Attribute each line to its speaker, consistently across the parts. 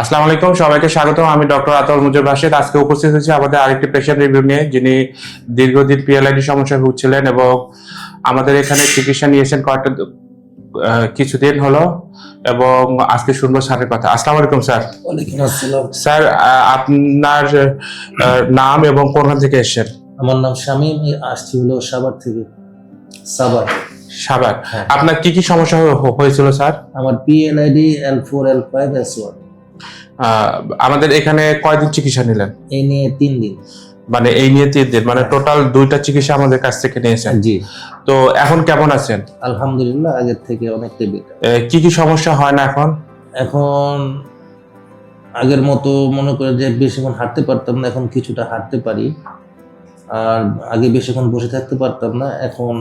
Speaker 1: আসসালামু আলাইকুম, সবাইকে স্বাগতম। আমি ডক্টর আতর মুজিব রাশেদ। আজকে উপস্থিত হয়েছি আমাদের আরেকটি পেশেন্ট রিভিউ নিয়ে, যিনি দীর্ঘদিন পিএলআইডি সমস্যায় ভুগছিলেন এবং আমাদের এখানে চিকিৎসা নিয়েছেন কিছুদিন হলো, এবং আজকে শুনবো স্যারের কথা। আসসালামু আলাইকুম স্যার।
Speaker 2: ওয়ালাইকুম আসসালাম।
Speaker 1: স্যার, আপনার নাম এবং কোনখান থেকে এসেছেন?
Speaker 2: আমার নাম শামীম, আসছি হলো সাভার থেকে। সাভার।
Speaker 1: সাভার।
Speaker 2: হ্যাঁ।
Speaker 1: আপনার কি কি সমস্যা হয়েছিল স্যার?
Speaker 2: আমার PLID L4 L5 S1।
Speaker 1: আমাদের এখানে কয়দিন চিকিৎসা নিলেন?
Speaker 2: এই নিয়ে 3 দিন।
Speaker 1: মানে এই নিয়ে 3 দিন, মানে টোটাল 2টা চিকিৎসা আমাদের কাছ থেকে নিয়েছেন।
Speaker 2: জি,
Speaker 1: তো এখন কেমন আছেন?
Speaker 2: আলহামদুলিল্লাহ আগের থেকে অনেকটাই বেটার।
Speaker 1: কি কি সমস্যা হয় না এখন?
Speaker 2: এখন আগের মতো মনে করে যে বেশিক্ষণ হাঁটতে পারতাম না, এখন কিছুটা হাঁটতে পারি। আর আগে বেশিক্ষণ বসে থাকতে পারতাম না, এখন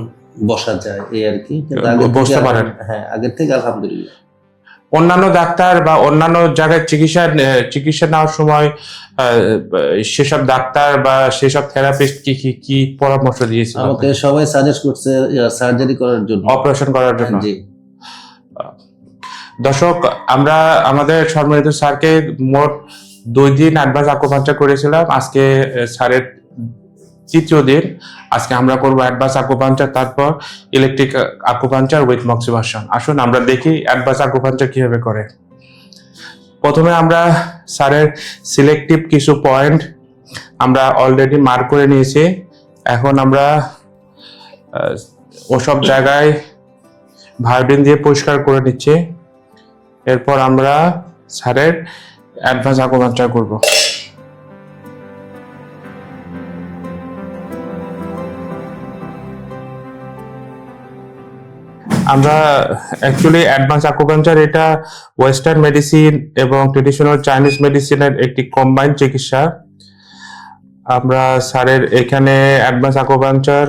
Speaker 2: বসা যায় এই আর কি। কিন্তু
Speaker 1: বসতে পারেন?
Speaker 2: হ্যাঁ, আগের থেকে আলহামদুলিল্লাহ।
Speaker 1: অন্যান্য ডাক্তার বা অন্যান্য জায়গায় চিকিৎসা নেওয়ার সময় সেসব ডাক্তার বা সেসব থেরাপিস্ট কি কি কি পরামর্শ দিয়েছিল?
Speaker 2: আমাকে সবাই সাজেস্ট করছে সার্জারি করার জন্য,
Speaker 1: অপারেশন করার জন্য।
Speaker 2: জি।
Speaker 1: দর্শক, আমরা আমাদের সম্মানিত স্যারকে মোট 2 দিন অ্যাডভান্স আকুপাঞ্চার করেছিলাম। আজকে স্যারের 3য় দিন। আজকে আমরা করব অ্যাডভান্স আকুপাঞ্চার, তারপর ইলেকট্রিক আকুপাঞ্চার উইথ মক্সিভার্সন। আসুন আমরা দেখি অ্যাডভান্স আকুপাঞ্চার কিভাবে করে। প্রথমে আমরা স্যারের সিলেক্টিভ কিছু পয়েন্ট আমরা অলরেডি মার্ক করে নিয়েছি। এখন আমরা ওসব জায়গায় ভায়োডিন দিয়ে পরিষ্কার করে নিচ্ছি। এরপর আমরা স্যারের অ্যাডভান্স আকুপাঞ্চার করব। আমরা অ্যাকচুয়ালি অ্যাডভান্স আকুপাঞ্চার, এটা ওয়েস্টার্ন মেডিসিন এবং ট্রেডিশনাল চাইনিজ মেডিসিনের একটি কম্বাইন্ড চিকিৎসা। আমরা স্যারের এখানে অ্যাডভান্স আকুপাঞ্চার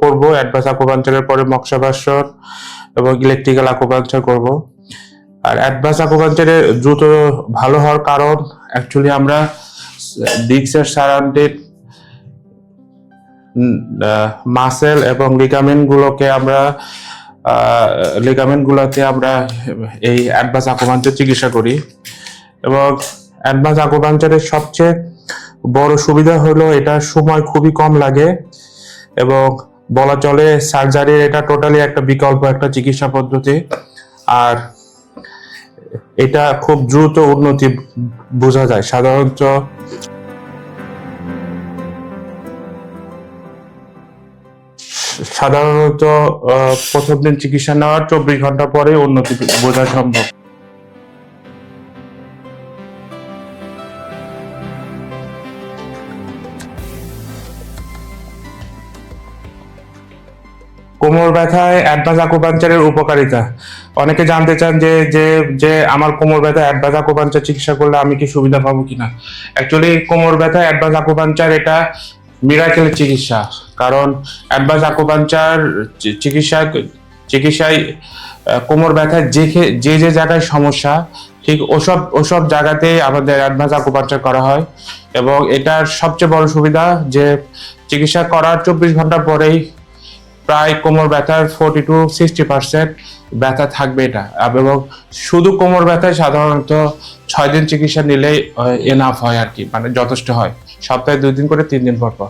Speaker 1: করব। অ্যাডভান্স আকুপাঞ্চারের পরে মক্সাভার্সন এবং ইলেকট্রিক্যাল আকুপাঞ্চার করব। আর অ্যাডভান্স আকুপাঞ্চারের দ্রুত ভালো হওয়ার কারণ অ্যাকচুয়ালি আমরা ডিস্কের সারাউন্ডেড মাসেল এবং লিগামেন্ট গুলোতে আমরা এই অ্যাডভান্স আকুপাঞ্চার চিকিৎসা করি। এবং অ্যাডভান্স আকুপাঞ্চারের সবচেয়ে বড় সুবিধা হলো এটা সময় খুবই কম লাগে, এবং বলা চলে সার্জারির এটা টোটালি একটা বিকল্প একটা চিকিৎসা পদ্ধতি। আর এটা খুব দ্রুত উন্নতি বোঝা যায়। সাধারণত প্রথম দিন চিকিৎসা নেওয়ার 24 ঘন্টা পরে উন্নতি বোঝা সম্ভব। কোমর ব্যথায় অ্যাডভান্স আকুপাঞ্চারের উপকারিতা। অনেকে জানতে চান যে যে যে আমার কোমর ব্যথা অ্যাডভান্স আকুপাঞ্চার চিকিৎসা করলে আমি কি সুবিধা পাবো কিনা। অ্যাকচুয়ালি কোমর ব্যথা অ্যাডভান্স আকুপাঞ্চার এটা মিরাকেলের চিকিৎসা। কারণ অ্যাডভান্স আকুপাঞ্চার চিকিৎসায় কোমর ব্যথায় যে যে জায়গায় সমস্যা, ঠিক ওসব জায়গাতে আমাদের অ্যাডভান্স আকুপাঞ্চার করা হয়। এবং এটার সবচেয়ে বড় সুবিধা যে চিকিৎসা করার 24 ঘন্টা পরেই প্রায় কোমর ব্যথার 40 to 60% ব্যথা থাকবে এটা। এবং শুধু কোমর ব্যথায় সাধারণত 6 দিন চিকিৎসা নিলেই এনাফ হয় আর কি, মানে যথেষ্ট হয়। সপ্তাহে 2 দিন করে 3 দিন পর পর।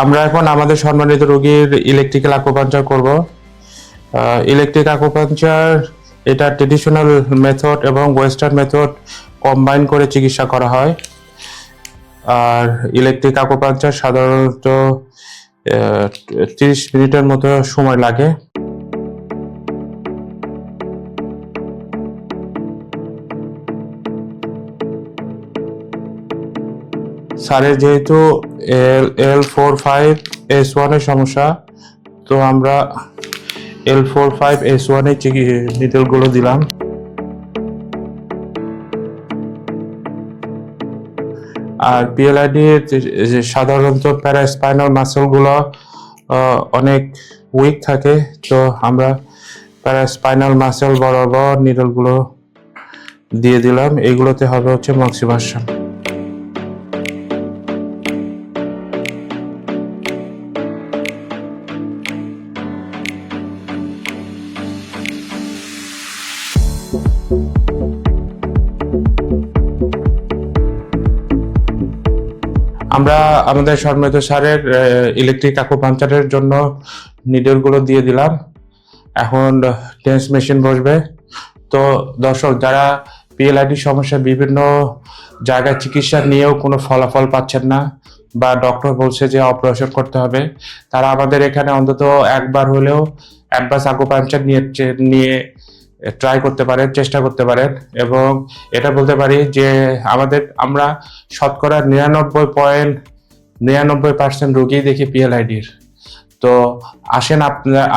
Speaker 1: আমরা এখন আমাদের সম্মানিত রোগীর ইলেকট্রিক্যাল আকুপাঞ্চার করব। ইলেকট্রিক আকুপাঞ্চার এটা ট্রেডিশনাল মেথড এবং ওয়েস্টার্ন মেথড কম্বাইন করে চিকিৎসা করা হয়। আর ইলেকট্রিক আকুপাঞ্চার সাধারণত 30 মিনিটের মতো সময় লাগে। স্যারের যেহেতু L45S1 এর সমস্যা, তো আমরা L45S1 এর নিডেলগুলো দিলাম। আর পিএলআইডি সাধারণত প্যারাস্পাইনাল মাসলগুলো অনেক উইক থাকে, তো আমরা প্যারাস্পাইনাল মাসল বরাবর নিডলগুলো দিয়ে দিলাম। এইগুলোতে হবে হচ্ছে মক্সিভার্সন। আমরা আমাদের সম্মিলিত স্যারের ইলেকট্রিক আকুপাঞ্চারের জন্য নিডলগুলো দিয়ে দিলাম। এখন টেন্স মেশিন বসবে। তো দর্শক, যারা পিএলআইডি সমস্যা বিভিন্ন জায়গায় চিকিৎসা নিয়েও কোনো ফলাফল পাচ্ছেন না বা ডক্টর বলছে যে অপারেশন করতে হবে, তারা আমাদের এখানে অন্তত একবার হলেও অ্যাডভান্স আকুপাঞ্চার নিয়ে ট্রাই করতে পারেন, চেষ্টা করতে পারেন। এবং এটা বলতে পারি যে আমরা শতকরা 99% রোগী দেখি পিএলআইডির। তো আসেন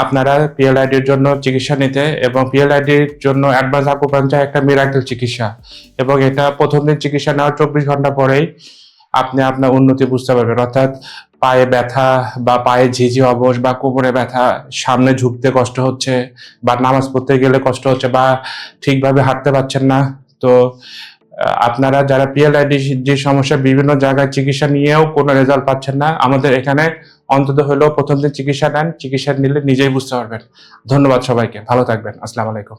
Speaker 1: আপনারা পিএলআইডির জন্য চিকিৎসা নিতে। এবং পিএলআইডির জন্য অ্যাডভান্স আকুপাঞ্চার একটা মিরাকেল চিকিৎসা, এবং এটা প্রথম দিন চিকিৎসা নেওয়ার 24 ঘন্টা পরেই আপনি আপনার উন্নতি বুঝতে পারবেন। অর্থাৎ পায়ে ব্যথা বা পায়ে ঝিঝি অবশ বা কোমরে ব্যথা, সামনে ঝুঁকতে কষ্ট হচ্ছে বা নামাজ পড়তে গেলে কষ্ট হচ্ছে বা ঠিকভাবে হাঁটতে পারছেন না, তো আপনারা যারা পিএলআইডি যে সমস্যা বিভিন্ন জায়গায় চিকিৎসা নিয়েও কোনো রেজাল্ট পাচ্ছেন না, আমাদের এখানে অন্তত হলেও প্রথম দিন চিকিৎসা নেন। চিকিৎসা নিলে নিজেই বুঝতে পারবেন। ধন্যবাদ সবাইকে, ভালো থাকবেন। আসসালামু আলাইকুম।